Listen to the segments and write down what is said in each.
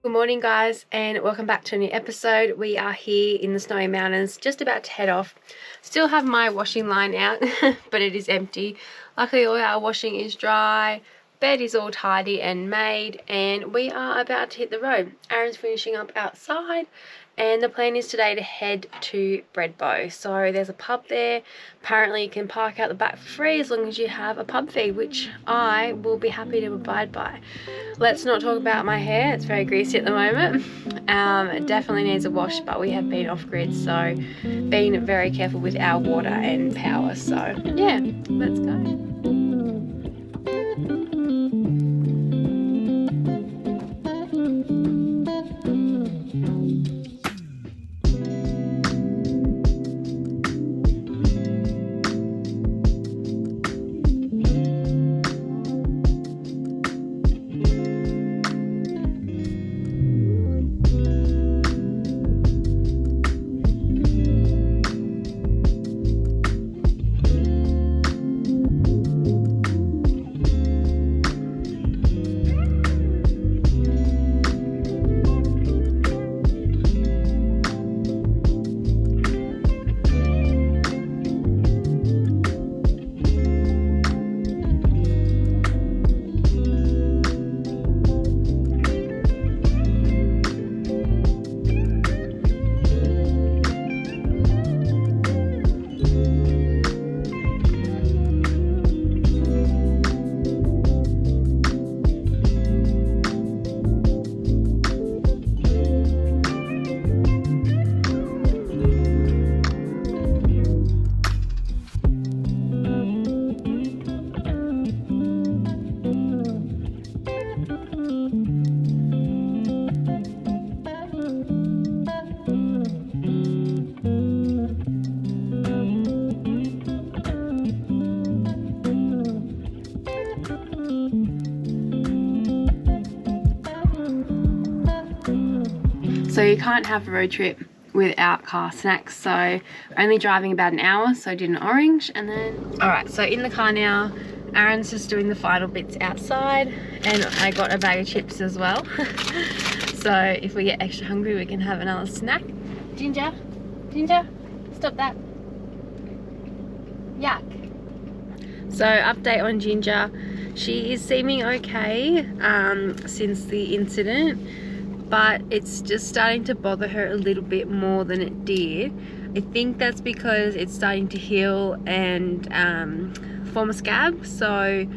Good morning guys, and welcome back to a new episode. We are here in the Snowy Mountains, just about to head off. Still have my washing line out, but it is empty. Luckily all our washing is dry, bed is all tidy and made, and we are about to hit the road. Aaron's finishing up outside, and the plan is today to head to Breadbow. So there's a pub there. Apparently you can park out the back for free as long as you have a pub fee, which I will be happy to abide by. Let's not talk about my hair, it's very greasy at the moment. It definitely needs a wash, but we have been off grid, so being very careful with our water and power. So yeah, let's go. So you can't have a road trip without car snacks, so only driving about an hour, so I did an orange. And then alright, so in the car now, Aaron's just doing the final bits outside, and I got a bag of chips as well. So if we get extra hungry we can have another snack. Ginger, stop that. Yuck. So update on Ginger, she is seeming okay since the incident, but it's just starting to bother her a little bit more than it did. I think that's because it's starting to heal and form a scab. So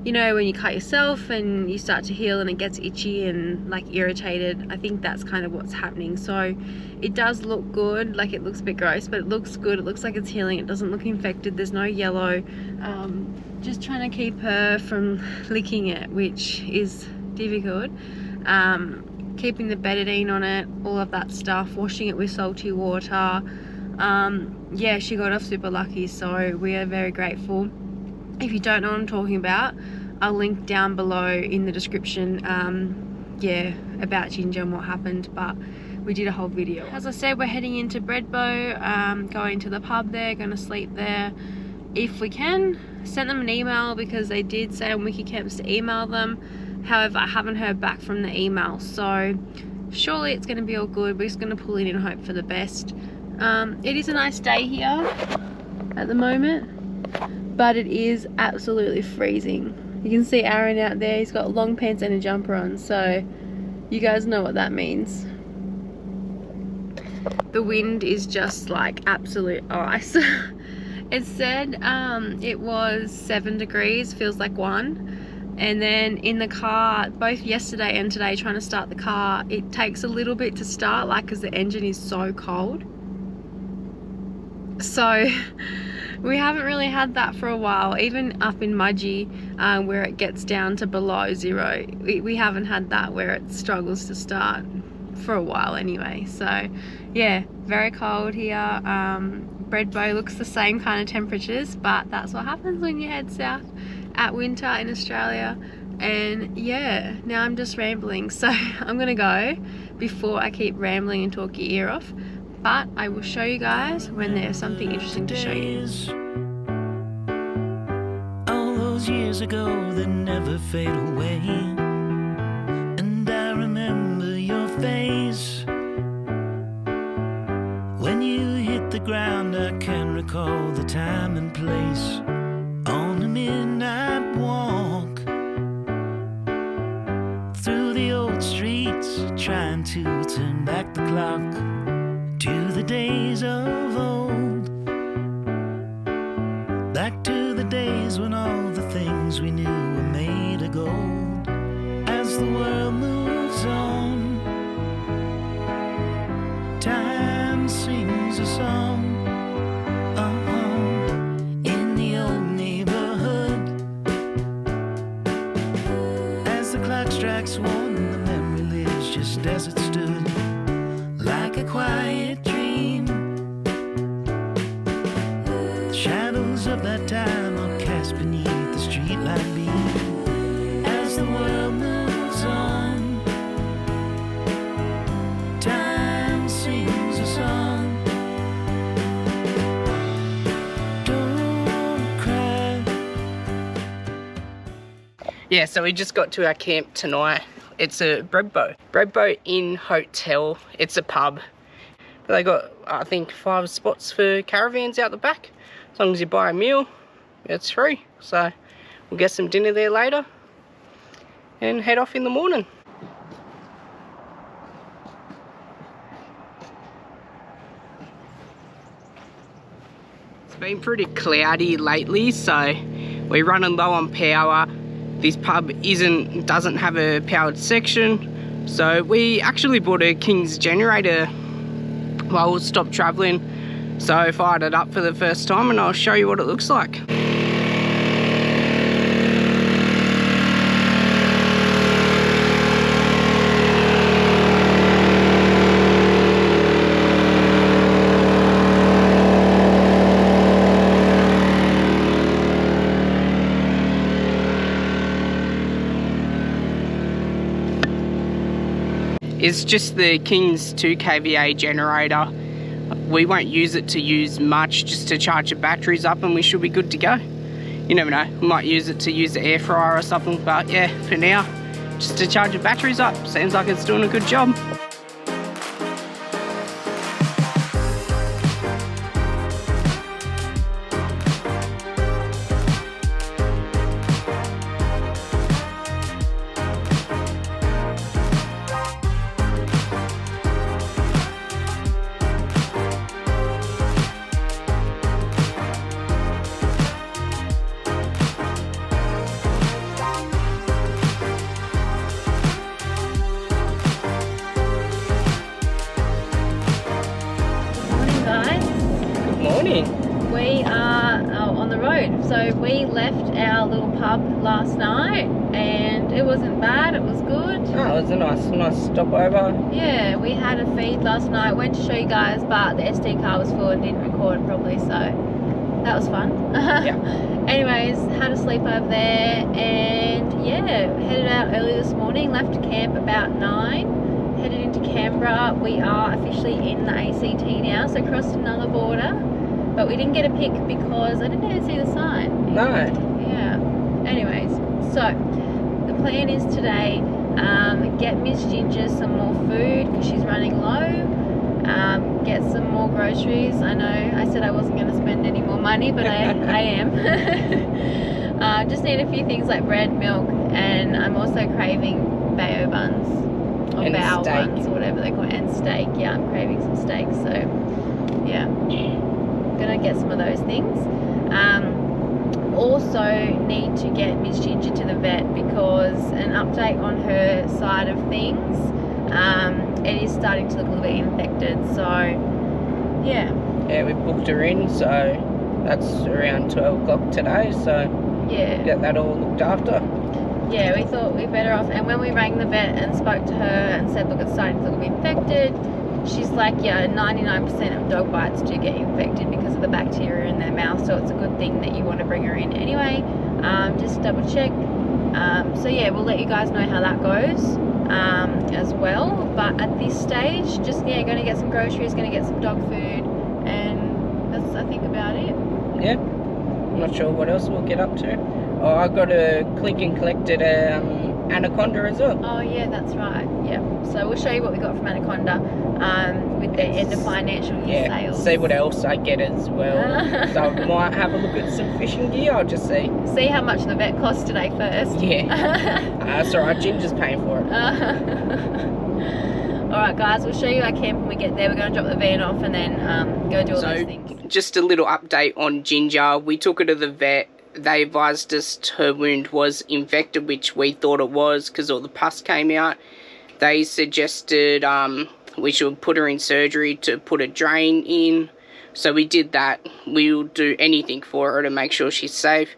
you know when you cut yourself and you start to heal and it gets itchy and like irritated, I think that's kind of what's happening. So it does look good, like it looks a bit gross, but it looks good. It looks like it's healing. It doesn't look infected. There's no yellow. Just trying to keep her from licking it, which is difficult. Keeping the betadine on it, all of that stuff, washing it with salty water. Yeah, she got off super lucky, so we are very grateful. If you don't know what I'm talking about, I'll link down below in the description yeah, about Ginger and what happened, but we did a whole video. As I said, we're heading into Breadbow, going to the pub there, going to sleep there if we can. Sent them an email because they did say on Wikicamps to email them. However, I haven't heard back from the email, so surely it's going to be all good. We're just going to pull in and hope for the best. It is a nice day here at the moment, but it is absolutely freezing. You can see Aaron out there, he's got long pants and a jumper on, so you guys know what that means. The wind is just like absolute ice. It said it was 7 degrees, feels like 1. And then in the car, both yesterday and today, trying to start the car, it takes a little bit to start, like because the engine is so cold. So we haven't really had that for a while. Even up in Mudgee, where it gets down to below 0, we haven't had that where it struggles to start for a while anyway. So yeah, very cold here. Breadbow looks the same kind of temperatures, but that's what happens when you head south at winter in Australia. And yeah, now I'm just rambling, so I'm gonna go before I keep rambling and talk your ear off. But I will show you guys when there's something interesting to show you. All those years ago that never fade away, and I remember your When you hit the ground, I can recall the time and place on a midnight walk through the old streets, trying to turn back the clock to the days of old. Back to the days when all the things we knew were made of gold. As the world moves on, time sings a song. In the old neighborhood, as the clock strikes one, the memory lives just as it stood, like a quiet dream. The shadows of that time are cast beneath the streetlight beam. As the world moves on, time sings a song. Don't cry. Yeah, so we just got to our camp tonight. It's a bread boat inn hotel. It's a pub. They got, I think, 5 spots for caravans out the back. As long as you buy a meal, it's free. So we'll get some dinner there later and head off in the morning. It's been pretty cloudy lately, so we're running low on power. This pub doesn't have a powered section, so we actually bought a King's generator while we stopped travelling. So I fired it up for the first time and I'll show you what it looks like. It's just the King's 2 kVA generator. We won't use it to use much, just to charge the batteries up, and we should be good to go. You never know, we might use it to use the air fryer or something, but yeah, for now, just to charge the batteries up. Seems like it's doing a good job. We are on the road. So we left our little pub last night and it wasn't bad, it was good. Oh, it was a nice stopover. Yeah, we had a feed last night, went to show you guys, but the SD card was full and didn't record it properly, so that was fun. Yeah. Anyways, had a sleep over there and yeah, headed out early this morning, left camp about 9, headed into Canberra. We are officially in the ACT now, so crossed another border. But we didn't get a pic because I didn't even see the sign. No. Yeah. Anyways, so the plan is today, get Miss Ginger some more food because she's running low. Get some more groceries. I know I said I wasn't going to spend any more money, but I am. Just need a few things like bread, milk, and I'm also craving bao buns. Or and bao steak. buns, or whatever they call it. And steak. Yeah, I'm craving some steak. So, yeah. Gonna get some of those things. Also need to get Miss Ginger to the vet because an update on her side of things, it is starting to look a little bit infected, so yeah we booked her in, so that's around 12 o'clock today, so yeah, get that all looked after. Yeah, we thought we'd better off, and when we rang the vet and spoke to her and said look, it's starting to look a bit infected, she's like, yeah, 99% of dog bites do get infected because of the bacteria in their mouth, so it's a good thing that you want to bring her in anyway. Just double check. So yeah, we'll let you guys know how that goes as well. But at this stage, just going to get some groceries, going to get some dog food, and that's I think about it. Yeah, I'm not sure what else we'll get up to. Oh, I got a click and collect at Anaconda as well. Oh yeah, that's right. Yeah. So we'll show you what we got from Anaconda with their end of financial year sales. See what else I get as well. So I might have a look at some fishing gear. I'll just see. See how much the vet cost today first. Yeah. That's alright. Ginger's paying for it. Alright guys, we'll show you our camp when we get there. We're going to drop the van off and then go do all those things. Just a little update on Ginger. We took her to the vet. They advised us her wound was infected, which we thought it was because all the pus came out. They suggested we should put her in surgery to put a drain in. So we did that. We'll do anything for her to make sure she's safe.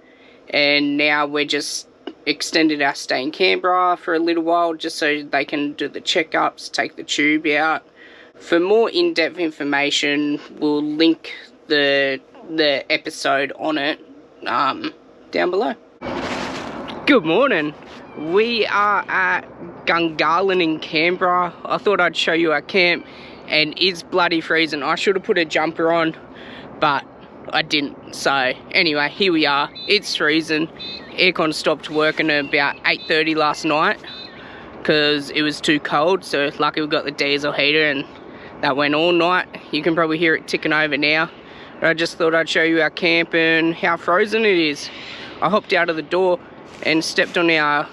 And now we're just extended our stay in Canberra for a little while just so they can do the checkups, take the tube out. For more in-depth information, we'll link the episode on it down below. Good morning. We are at Gungahlin in Canberra. I thought I'd show you our camp, and it's bloody freezing. I should have put a jumper on, but I didn't. So anyway, here we are. It's freezing. Aircon stopped working at about 8:30 last night because it was too cold. So lucky we got the diesel heater, and that went all night. You can probably hear it ticking over now. But I just thought I'd show you our camp and how frozen it is. I hopped out of the door and stepped on our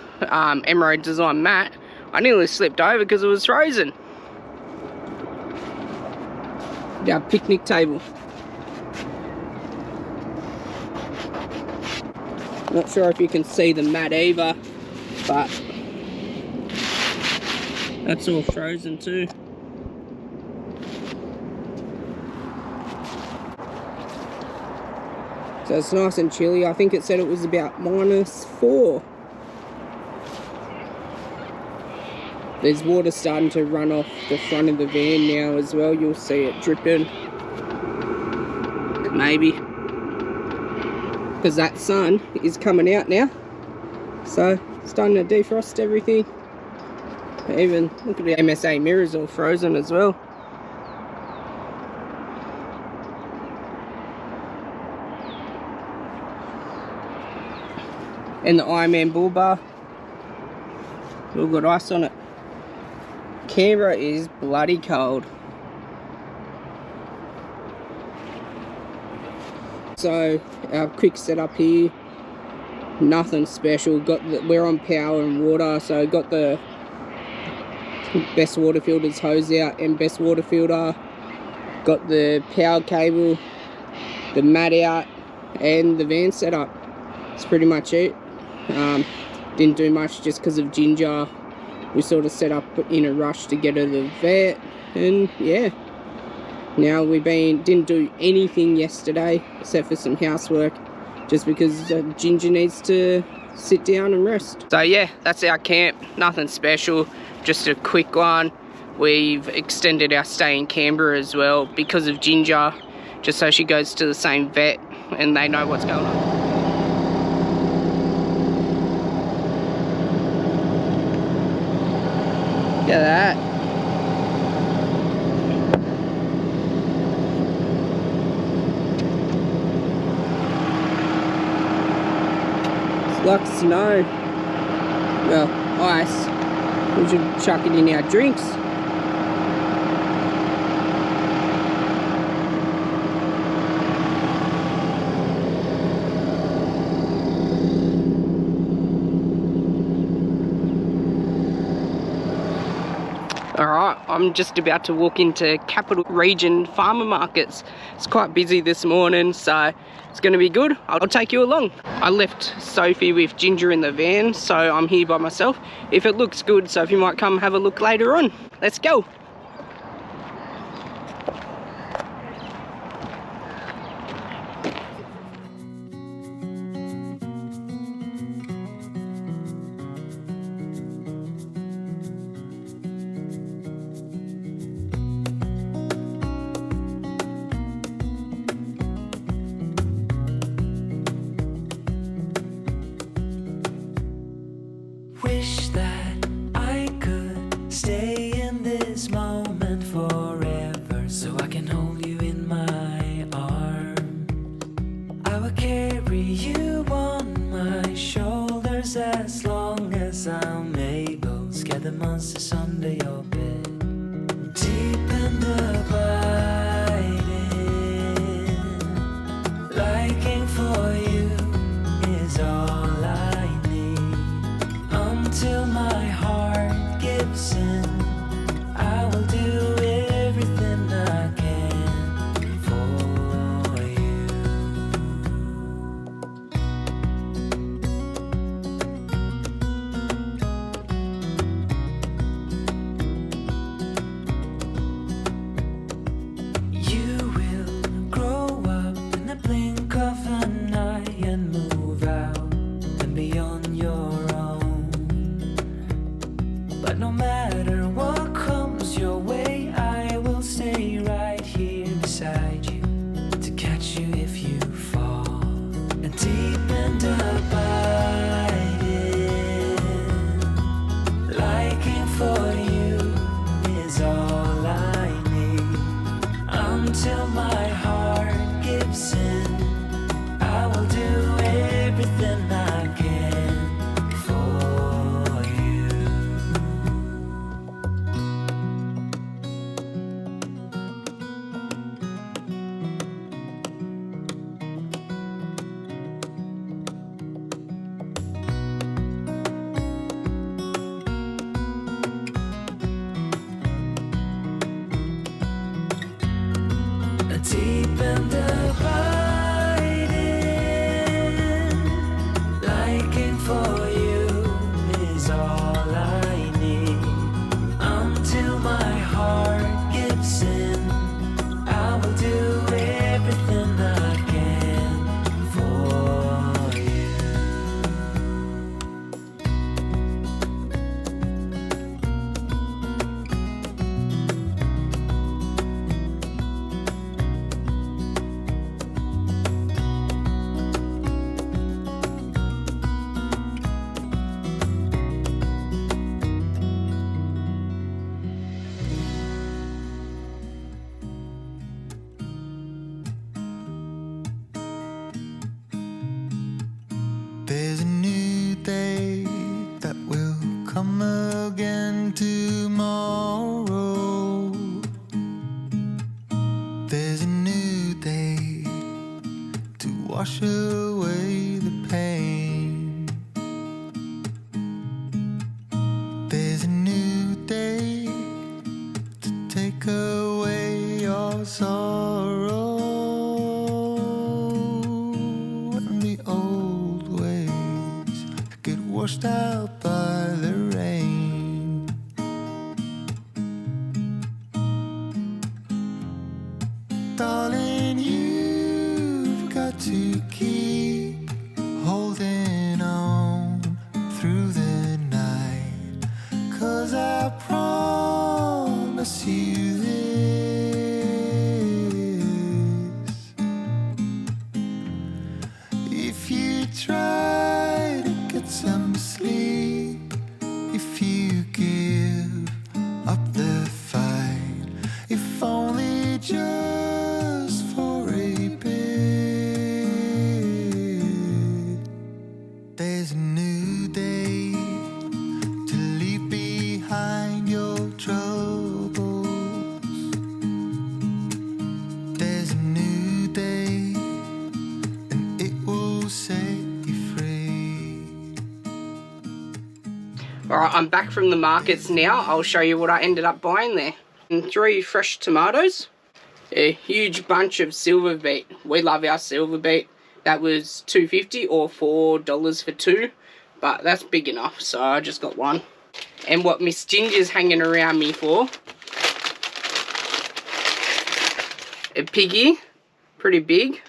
Emerald Design mat. I nearly slipped over because it was frozen. Our picnic table. Not sure if you can see the mat either, but that's all frozen too. So it's nice and chilly. I think it said it was about -4. There's water starting to run off the front of the van now as well. You'll see it dripping. Maybe. Because that sun is coming out now. So, starting to defrost everything. Even, look at the MSA mirrors all frozen as well. And the Ironman bull bar. All got ice on it. Canberra is bloody cold. So our quick setup here, nothing special. We're on power and water, so got the best water filters hose out and best water filter. Got the power cable, the mat out, and the van setup. That's pretty much it. Didn't do much just because of Ginger. We sort of set up in a rush to get her to the vet, and yeah. Now didn't do anything yesterday except for some housework, just because Ginger needs to sit down and rest. So yeah, that's our camp. Nothing special, just a quick one. We've extended our stay in Canberra as well because of Ginger, just so she goes to the same vet and they know what's going on. Look at that. It's like snow. Well, ice. We should chuck it in our drinks. Alright, I'm just about to walk into Capital Region farmer markets. It's quite busy this morning, so it's going to be good. I'll take you along. I left Sophie with Ginger in the van, so I'm here by myself. If it looks good, Sophie might come have a look later on. Let's go. Wish that I could stay in this moment. monsters under your bed. Deep and abiding, liking for you is all I need. Until my heart gives in, I will do everything I can for you. You will grow up in the blink of an eye and move out and be on your own. But no matter what comes your way, I will stay right here beside you to catch you if you fall. And deep and abiding, liking for you is all I need. Until my heart gives in, I will do everything I can for you. Deep and abiding, liking for you is all I need. Until my heart gives in, I will do everything I can for you. There's a new day that will come again tomorrow. There's a new day to wash away the pain. There's a new day to take away your sorrow. And the old ways get washed out by the rain. Darling, you've got to keep holding on through the night, 'cause I promise you this: if you try to get some sleep, if you give up the fight, if only just for a bit, there's a new day to leave behind your troubles. There's a new day, and it will set you free. Alright, I'm back from the markets now. I'll show you what I ended up buying there. And 3 fresh tomatoes, a huge bunch of silver beet. We love our silver beet. That was $2.50 or $4 for 2, but that's big enough, so I just got 1. And what Miss Ginger's hanging around me for, a piggy, pretty big,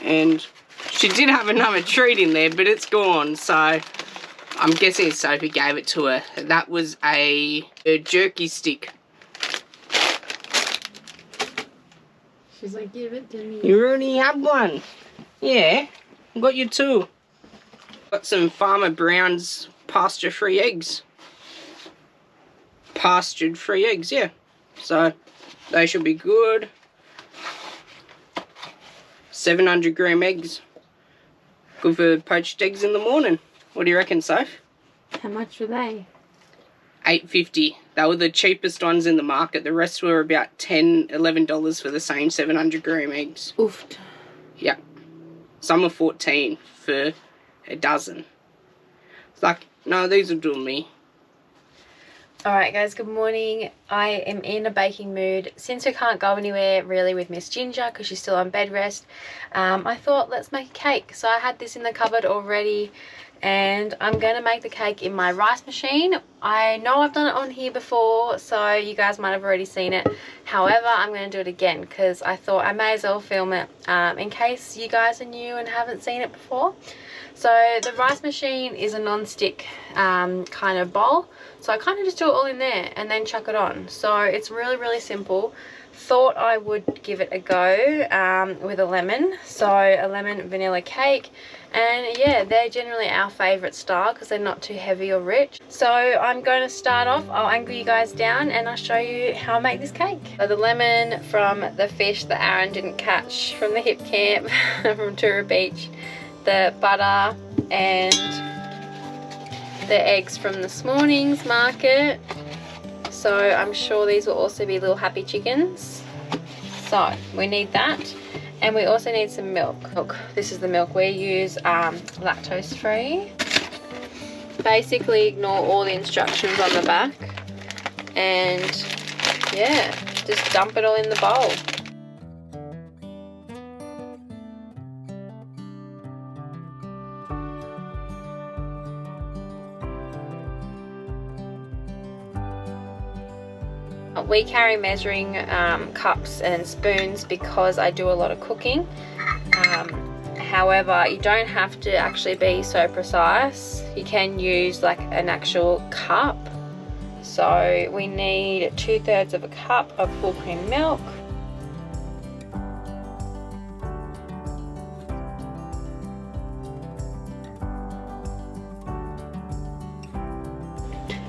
and she did have another treat in there, but it's gone, so I'm guessing Sophie gave it to her. That was a jerky stick. She's like, give it to me. You already have one. Yeah, I got you 2. Got some Farmer Brown's pasture-free eggs. Pastured-free eggs, yeah. So they should be good. 700 gram eggs. Good for poached eggs in the morning. What do you reckon, Soph? How much were they? $8.50. They were the cheapest ones in the market. The rest were about $10, $11 for the same 700 gram eggs. Oof. Yeah. Some are $14 for a dozen. It's like, no, these will do me. Alright guys, good morning. I am in a baking mood. Since we can't go anywhere really with Miss Ginger because she's still on bed rest, I thought let's make a cake. So I had this in the cupboard already and I'm going to make the cake in my rice machine. I know I've done it on here before, so you guys might have already seen it. However, I'm going to do it again because I thought I may as well film it in case you guys are new and haven't seen it before. So the rice machine is a non-stick kind of bowl, so I kind of just do it all in there and then chuck it on. So it's really simple. Thought I would give it a go with a lemon, so a lemon vanilla cake, and yeah, they're generally our favorite style because they're not too heavy or rich. So I'm going to start off, I'll angle you guys down and I'll show you how I make this cake. So the lemon from the fish that Aaron didn't catch from the hip camp from Tura Beach, the butter and the eggs from this morning's market. So I'm sure these will also be little happy chickens. So we need that, and we also need some milk. Look, this is the milk we use, lactose free. Basically ignore all the instructions on the back and yeah, just dump it all in the bowl. We carry measuring cups and spoons because I do a lot of cooking. However, you don't have to actually be so precise. You can use like an actual cup. So we need 2/3 of a cup of full cream milk.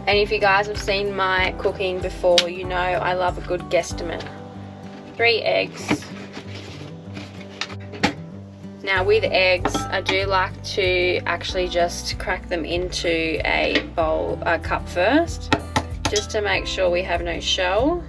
And if you guys have seen my cooking before, you know I love a good guesstimate. 3 eggs. Now with eggs, I do like to actually just crack them into a cup first, just to make sure we have no shell.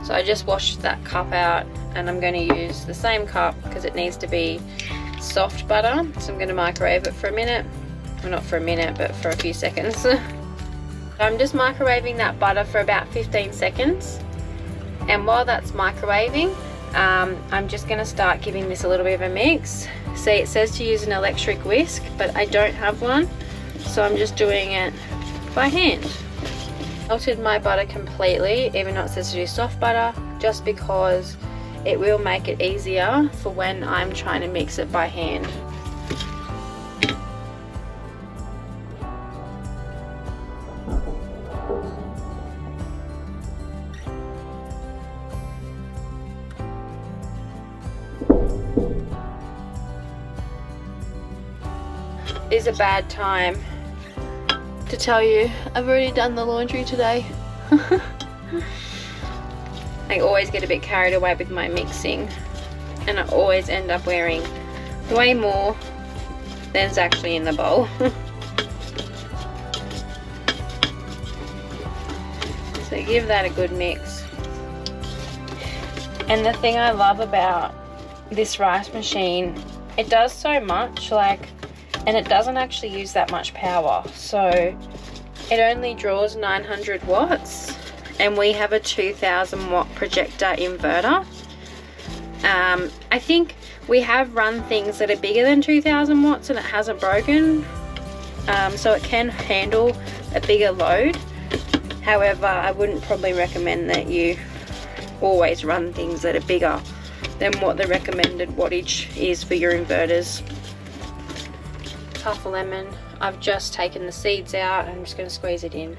So I just washed that cup out and I'm going to use the same cup because it needs to be soft butter. So I'm going to microwave it for a minute. Well, not for a minute, but for a few seconds. I'm just microwaving that butter for about 15 seconds. And while that's microwaving, I'm just going to start giving this a little bit of a mix. See, it says to use an electric whisk, but I don't have one. So I'm just doing it by hand. Melted my butter completely, even though it says to do soft butter, just because it will make it easier for when I'm trying to mix it by hand. It is a bad time to tell you I've already done the laundry today. I always get a bit carried away with my mixing and I always end up wearing way more than's actually in the bowl. So give that a good mix. And the thing I love about this rice machine, it does so much, and it doesn't actually use that much power. So it only draws 900 watts and we have a 2000 watt projector inverter. I think we have run things that are bigger than 2000 watts and it hasn't broken. So it can handle a bigger load. However, I wouldn't probably recommend that you always run things that are bigger than what the recommended wattage is for your inverters. Half a lemon. I've just taken the seeds out. I'm just going to squeeze it in.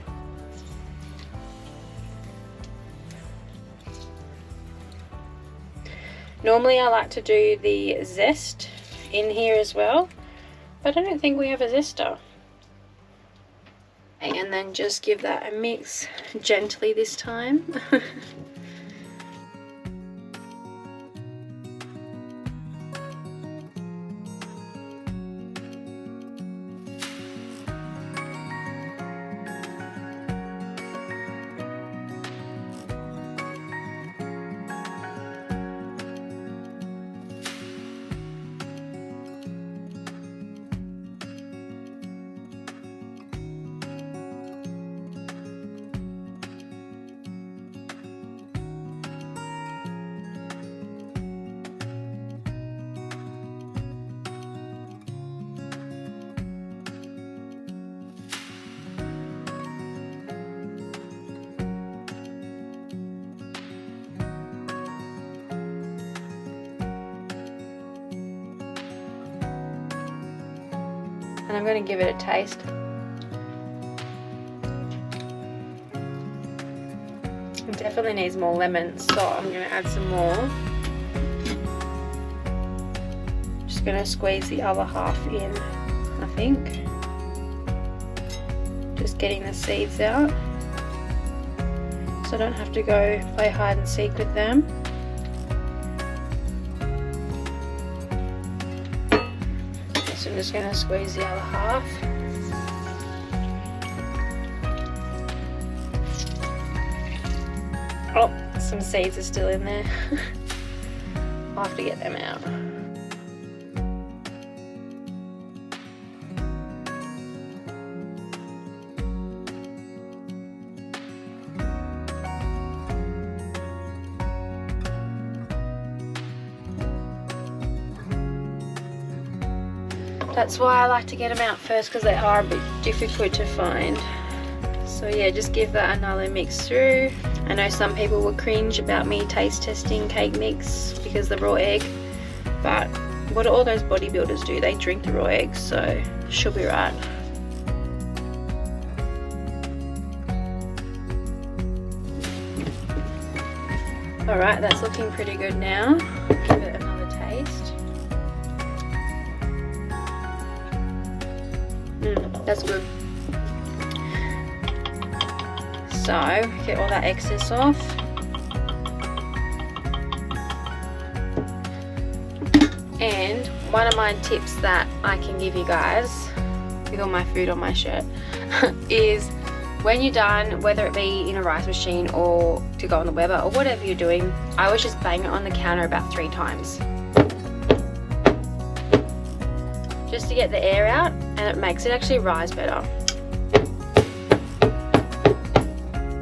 Normally I like to do the zest in here as well, but I don't think we have a zester. And then just give that a mix gently this time. And I'm going to give it a taste. It definitely needs more lemon, so I'm going to add some more. Just going to squeeze the other half in, I think. Just getting the seeds out, so I don't have to go play hide and seek with them. So I'm just going to squeeze the other half. Oh, some seeds are still in there. I'll have to get them out. That's why I like to get them out first, because they are a bit difficult to find. So yeah, just give that another mix through. I know some people will cringe about me taste testing cake mix because the raw egg, but what do all those bodybuilders do? They drink the raw egg, so she'll be right. Alright, that's looking pretty good now. Give it another taste. That's good. So, get all that excess off. And one of my tips that I can give you guys, with all my food on my shirt, is when you're done, whether it be in a rice machine or to go on the Weber or whatever you're doing, I always just bang it on the counter about 3 times. Just to get the air out, and it makes it actually rise better.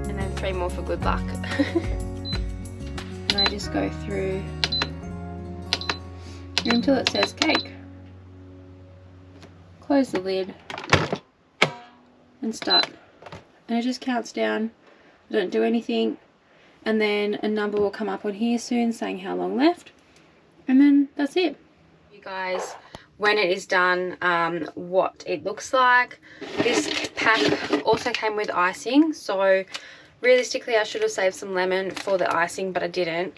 And then 3 more for good luck. And I just go through until it says cake. Close the lid and start. And it just counts down. I don't do anything. And then a number will come up on here soon saying how long left. And then that's it. You guys, when it is done, what it looks like. This pack also came with icing, so realistically I should have saved some lemon for the icing, but I didn't.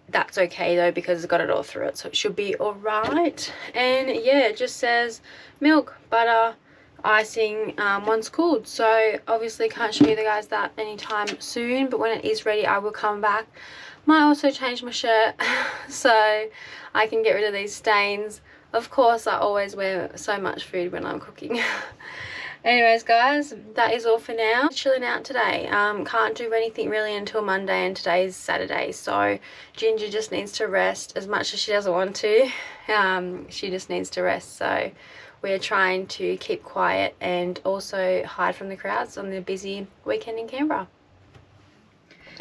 That's okay though, because I got it all through it, so it should be all right. And yeah, it just says milk, butter, icing, once cooled. So obviously can't show you guys that anytime soon, but when it is ready I will come back. Might also change my shirt so I can get rid of these stains. Of course, I always wear so much food when I'm cooking. Anyways, guys, that is all for now. Chilling out today. Can't do anything really until Monday, and today's Saturday. So Ginger just needs to rest as much as she doesn't want to. She just needs to rest. So we're trying to keep quiet and also hide from the crowds on the busy weekend in Canberra.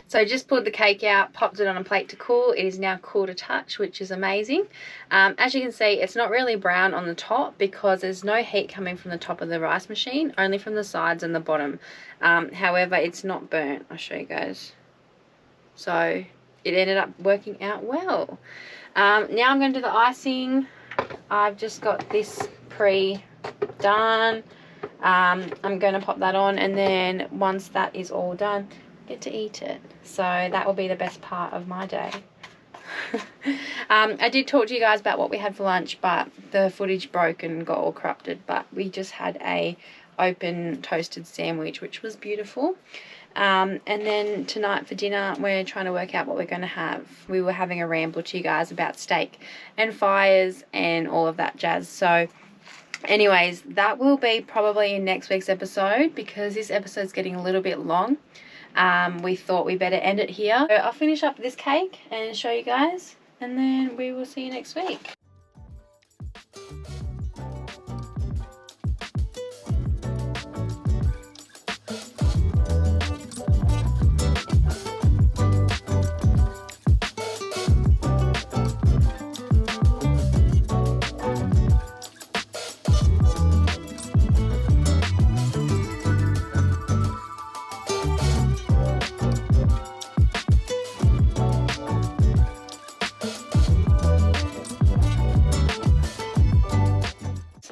So I just pulled the cake out, popped it on a plate to cool. It is now cool to touch, which is amazing. As you can see, it's not really brown on the top because there's no heat coming from the top of the rice machine, only from the sides and the bottom. However, it's not burnt. I'll show you guys. So it ended up working out well. Now I'm going to do the icing. I've just got this pre-done. I'm going to pop that on, and then once that is all done, get to eat it. So that will be the best part of my day. I did talk to you guys about what we had for lunch, but the footage broke and got all corrupted. But we just had a open toasted sandwich, which was beautiful. And then tonight for dinner, we're trying to work out what we're going to have. We were having a ramble to you guys about steak and fires and all of that jazz. So anyways, that will be probably in next week's episode, because this episode's getting a little bit long. We thought we better end it here. So I'll finish up this cake and show you guys, and then we will see you next week.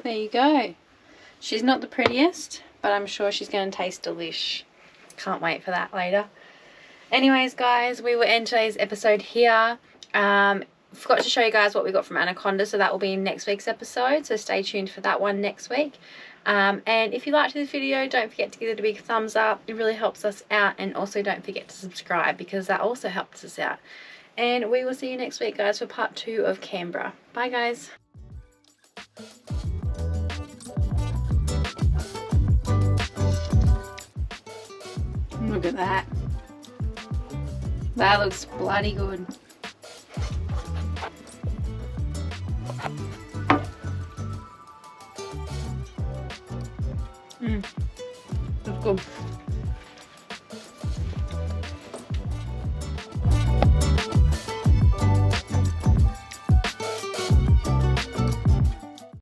There you go. She's not the prettiest, but I'm sure she's going to taste delish. Can't wait for that later. Anyways, guys, we will end today's episode here. Forgot to show you guys what we got from Anaconda, so that will be in next week's episode, so stay tuned for that one next week. And if you liked this video, don't forget to give it a big thumbs up. It really helps us out, and also don't forget to subscribe, because that also helps us out. And we will see you next week, guys, for part 2 of Canberra. Bye, guys. Look at that. That looks bloody good. Looks good.